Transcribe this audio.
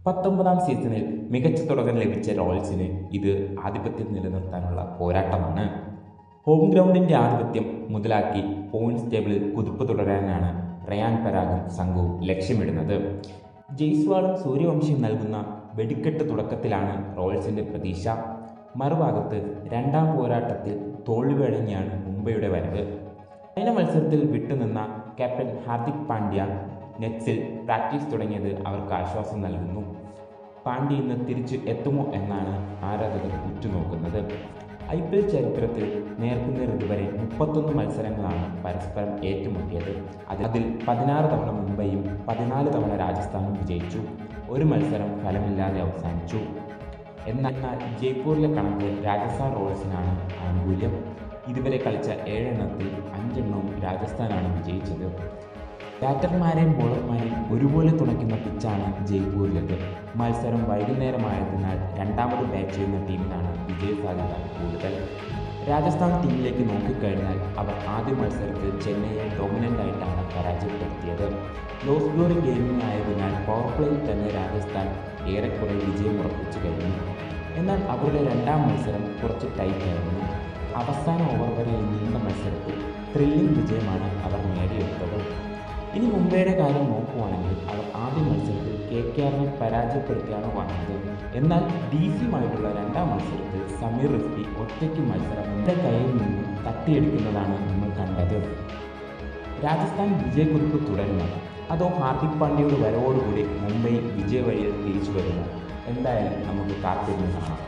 19ാം സീസണിൽ മികച്ച തുടക്കം ലഭിച്ച റോയൽസിന് ഇത് ആധിപത്യം നിലനിർത്താനുള്ള പോരാട്ടമാണ്. ഹോം ഗ്രൗണ്ടിന്റെ ആധിപത്യം മുതലാക്കി പോയിന്റ്സ് ടേബിളിൽ കുതിപ്പ് തുടരാനാണ് റയാൻ പരാഗും സംഘവും ലക്ഷ്യമിടുന്നത്. ജയ്സ്വാളും സൂര്യവംശിയും നൽകുന്ന വെടിക്കെട്ട് തുടക്കത്തിലാണ് റോയൽസിന്റെ പ്രതീക്ഷ. മറുഭാഗത്ത് രണ്ടാം പോരാട്ടത്തിൽ തോൽവിയടങ്ങിയാണ് മുംബൈയുടെ വരവ്. കഴിഞ്ഞ മത്സരത്തിൽ വിട്ടുനിന്ന ക്യാപ്റ്റൻ ഹാർദിക് പാണ്ഡ്യ നെറ്റ്സിൽ പ്രാക്ടീസ് തുടങ്ങിയത് അവർക്ക് ആശ്വാസം നൽകുന്നു. പാണ്ഡ്യ ഇന്ന് തിരിച്ച് എത്തുമോ എന്നാണ് ആരാധകർ ഉറ്റുനോക്കുന്നത്. IPL ചരിത്രത്തിൽ നേർക്കുനേർ ഇതുവരെ 31 മത്സരങ്ങളാണ് പരസ്പരം ഏറ്റുമുട്ടിയത്. അതിൽ 16 തവണ മുംബൈയും 14 തവണ രാജസ്ഥാനും വിജയിച്ചു. ഒരു മത്സരം ഫലമില്ലാതെ അവസാനിച്ചു. എന്നാൽ ജയ്പൂരിലെ കണക്ക് രാജസ്ഥാൻ റോയൽസിനാണ് ആനുകൂല്യം. ഇതുവരെ കളിച്ച 7 എണ്ണത്തിൽ 5 എണ്ണവും രാജസ്ഥാനാണ് വിജയിച്ചത്. ബാറ്റർമാരെയും ബോളർമാരെയും ഒരുപോലെ തുണയ്ക്കുന്ന പിച്ചാണ് ജയ്പൂരിലേത്. മത്സരം വൈകുന്നേരമായതിനാൽ രണ്ടാമത് ബാറ്റ് ചെയ്യുന്ന ടീമിനാണ് വിജയസാധ്യത കൂടുതൽ. രാജസ്ഥാൻ ടീമിലേക്ക് നോക്കിക്കഴിഞ്ഞാൽ അവർ ആദ്യ മത്സരത്തിൽ ചെന്നൈയെ ഡോമിനൻ്റായിട്ടാണ് പരാജയപ്പെടുത്തിയത്. ലോ സ്കോറിംഗ് ഗെയിമിംഗ് ആയതിനാൽ പവർ പ്ലേയിൽ തന്നെ രാജസ്ഥാൻ ഏറെക്കുറെ വിജയം ഉറപ്പിച്ചു കഴിഞ്ഞു. എന്നാൽ അവരുടെ രണ്ടാം മത്സരം കുറച്ച് ടൈറ്റായിരുന്നു. അവസാന ഓവർ വരെ നീണ്ട മത്സരത്തിൽ ത്രില്ലിംഗ് വിജയമാണ് അവർ നേടിയെടുത്തത്. ഇനി മുംബൈയുടെ കാര്യം നോക്കുവാണെങ്കിൽ അവർ ആദ്യ മത്സരത്തിൽ KKRനെ പരാജയപ്പെടുത്തിയാണ് വന്നത്. എന്നാൽ DCയുമായിട്ടുള്ള രണ്ടാം മത്സരത്തിൽ സമീർ റിസ്റ്റി ഒറ്റയ്ക്ക് മത്സരം മുംബൈ കയ്യിൽ നിന്നും തട്ടിയെടുക്കുന്നതാണ് നമ്മൾ കണ്ടത്. രാജസ്ഥാൻ വിജയക്കുതിപ്പ് തുടരുമോ അതോ ഹാർദിക് പാണ്ഡ്യയുടെ വരവോടുകൂടി മുംബൈ വിജയ വഴിയിൽ തിരിച്ചു വരുമോ? എന്തായാലും നമുക്ക് കാത്തിരുന്ന് കാണാം.